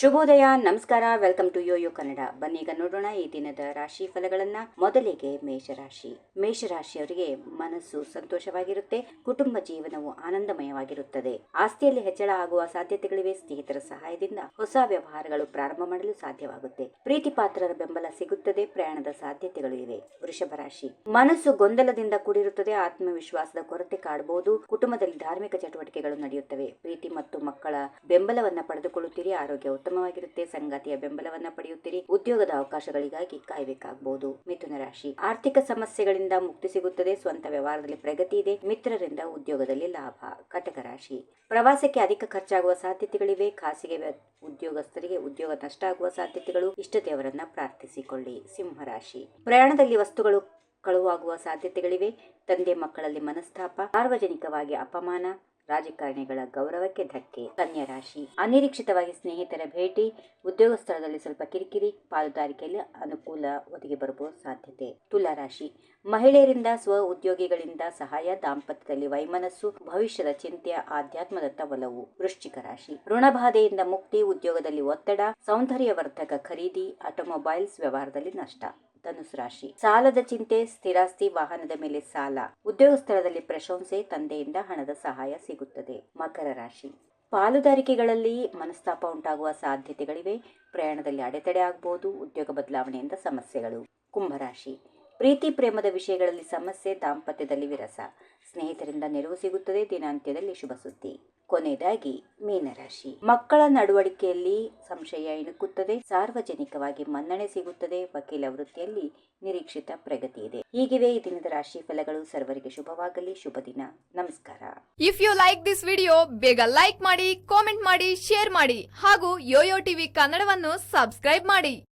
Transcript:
ಶುಭೋದಯ, ನಮಸ್ಕಾರ. Welcome to YoYo Kannada. ಬನ್ನೀಗ ನೋಡೋಣ ಈ ದಿನದ ರಾಶಿ ಫಲಗಳನ್ನ. ಮೊದಲಿಗೆ ಮೇಷರಾಶಿ. ಮೇಷರಾಶಿಯವರಿಗೆ ಮನಸ್ಸು ಸಂತೋಷವಾಗಿರುತ್ತೆ. ಕುಟುಂಬ ಜೀವನವು ಆನಂದಮಯವಾಗಿರುತ್ತದೆ. ಆಸ್ತಿಯಲ್ಲಿ ಹೆಚ್ಚಳ ಆಗುವ ಸಾಧ್ಯತೆಗಳಿವೆ. ಸ್ನೇಹಿತರ ಸಹಾಯದಿಂದ ಹೊಸ ವ್ಯವಹಾರಗಳು ಪ್ರಾರಂಭ ಮಾಡಲು ಸಾಧ್ಯವಾಗುತ್ತೆ. ಪ್ರೀತಿ ಪಾತ್ರರ ಬೆಂಬಲ ಸಿಗುತ್ತದೆ. ಪ್ರಯಾಣದ ಸಾಧ್ಯತೆಗಳು ಇವೆ. ವೃಷಭ ರಾಶಿ. ಮನಸ್ಸು ಗೊಂದಲದಿಂದ ಕೂಡಿರುತ್ತದೆ. ಆತ್ಮವಿಶ್ವಾಸದ ಕೊರತೆ ಕಾಡಬಹುದು. ಕುಟುಂಬದಲ್ಲಿ ಧಾರ್ಮಿಕ ಚಟುವಟಿಕೆಗಳು ನಡೆಯುತ್ತವೆ. ಪ್ರೀತಿ ಮತ್ತು ಮಕ್ಕಳ ಬೆಂಬಲವನ್ನ ಪಡೆದುಕೊಳ್ಳುತ್ತೀರಿ. ಆರೋಗ್ಯ ಉತ್ತಮವಾಗಿರುತ್ತೆ. ಸಂಗಾತಿಯ ಬೆಂಬಲವನ್ನ ಪಡೆಯುತ್ತೀರಿ. ಉದ್ಯೋಗದ ಅವಕಾಶಗಳಿಗಾಗಿ ಕಾಯಬೇಕಾಗಬಹುದು. ಮಿಥುನ ರಾಶಿ. ಆರ್ಥಿಕ ಸಮಸ್ಯೆಗಳಿಂದ ಮುಕ್ತಿ ಸಿಗುತ್ತದೆ. ಸ್ವಂತ ವ್ಯವಹಾರದಲ್ಲಿ ಪ್ರಗತಿ ಇದೆ. ಮಿತ್ರರಿಂದ ಉದ್ಯೋಗದಲ್ಲಿ ಲಾಭ. ಕಟಕ ರಾಶಿ. ಪ್ರವಾಸಕ್ಕೆ ಅಧಿಕ ಖರ್ಚಾಗುವ ಸಾಧ್ಯತೆಗಳಿವೆ. ಖಾಸಗಿ ಉದ್ಯೋಗಸ್ಥರಿಗೆ ಉದ್ಯೋಗ ನಷ್ಟ ಆಗುವ ಸಾಧ್ಯತೆಗಳು. ಇಷ್ಟದೇವರನ್ನ ಪ್ರಾರ್ಥಿಸಿಕೊಳ್ಳಿ. ಸಿಂಹರಾಶಿ. ಪ್ರಯಾಣದಲ್ಲಿ ವಸ್ತುಗಳು ಕಳುವಾಗುವ ಸಾಧ್ಯತೆಗಳಿವೆ. ತಂದೆ ಮಕ್ಕಳಲ್ಲಿ ಮನಸ್ತಾಪ. ಸಾರ್ವಜನಿಕವಾಗಿ ಅಪಮಾನ. ರಾಜಕಾರಣಿಗಳ ಗೌರವಕ್ಕೆ ಧಕ್ಕೆ. ಕನ್ಯಾ ರಾಶಿ. ಅನಿರೀಕ್ಷಿತವಾಗಿ ಸ್ನೇಹಿತರ ಭೇಟಿ. ಉದ್ಯೋಗ ಸ್ಥಳದಲ್ಲಿ ಸ್ವಲ್ಪ ಕಿರಿಕಿರಿ. ಪಾಲುದಾರಿಕೆಯಲ್ಲಿ ಅನುಕೂಲ ಒದಗಿ ಬರುವ ಸಾಧ್ಯತೆ. ತುಲಾ ರಾಶಿ. ಮಹಿಳೆಯರಿಂದ ಸ್ವ ಉದ್ಯೋಗಿಗಳಿಂದ ಸಹಾಯ. ದಾಂಪತ್ಯದಲ್ಲಿ ವೈಮನಸ್ಸು. ಭವಿಷ್ಯದ ಚಿಂತೆಯ ಆಧ್ಯಾತ್ಮದತ್ತ ಒಲವು. ವೃಶ್ಚಿಕ ರಾಶಿ. ಋಣಬಾಧೆಯಿಂದ ಮುಕ್ತಿ. ಉದ್ಯೋಗದಲ್ಲಿ ಒತ್ತಡ. ಸೌಂದರ್ಯವರ್ಧಕ ಖರೀದಿ. ಆಟೋಮೊಬೈಲ್ಸ್ ವ್ಯವಹಾರದಲ್ಲಿ ನಷ್ಟ. ಧನುಸು ರಾಶಿ. ಸಾಲದ ಚಿಂತೆ. ಸ್ಥಿರಾಸ್ತಿ ವಾಹನದ ಮೇಲೆ ಸಾಲ. ಉದ್ಯೋಗ ಸ್ಥಳದಲ್ಲಿ ಪ್ರಶಂಸೆ. ತಂದೆಯಿಂದ ಹಣದ ಸಹಾಯ ಸಿಗುತ್ತದೆ. ಮಕರ ರಾಶಿ. ಪಾಲುದಾರಿಕೆಗಳಲ್ಲಿ ಮನಸ್ತಾಪ ಉಂಟಾಗುವ ಸಾಧ್ಯತೆಗಳಿವೆ. ಪ್ರಯಾಣದಲ್ಲಿ ಅಡೆತಡೆ ಆಗಬಹುದು. ಉದ್ಯೋಗ ಬದಲಾವಣೆಯಿಂದ ಸಮಸ್ಯೆಗಳು. ಕುಂಭರಾಶಿ. ಪ್ರೀತಿ ಪ್ರೇಮದ ವಿಷಯಗಳಲ್ಲಿ ಸಮಸ್ಯೆ. ದಾಂಪತ್ಯದಲ್ಲಿ ವಿರಸ. ಸ್ನೇಹಿತರಿಂದ ನೆರವು ಸಿಗುತ್ತದೆ. ದಿನಾಂತ್ಯದಲ್ಲಿ ಶುಭ ಸುದ್ದಿ. ಕೊನೆಯದಾಗಿ ಮೀನರಾಶಿ. ಮಕ್ಕಳ ನಡವಳಿಕೆಯಲ್ಲಿ ಸಂಶಯ ಇಣುಕುತ್ತದೆ. ಸಾರ್ವಜನಿಕವಾಗಿ ಮನ್ನಣೆ ಸಿಗುತ್ತದೆ. ವಕೀಲ ವೃತ್ತಿಯಲ್ಲಿ ನಿರೀಕ್ಷಿತ ಪ್ರಗತಿ ಇದೆ. ಹೀಗಿವೆ ಈ ದಿನದ ರಾಶಿ ಫಲಗಳು. ಸರ್ವರಿಗೆ ಶುಭವಾಗಲಿ. ಶುಭ ದಿನ. ನಮಸ್ಕಾರ. If you like this video, ಬೇಗ ಲೈಕ್ ಮಾಡಿ, ಕಾಮೆಂಟ್ ಮಾಡಿ, ಶೇರ್ ಮಾಡಿ ಹಾಗೂ ಯೋಯೋ ಟಿವಿ ಕನ್ನಡವನ್ನು ಸಬ್ಸ್ಕ್ರೈಬ್ ಮಾಡಿ.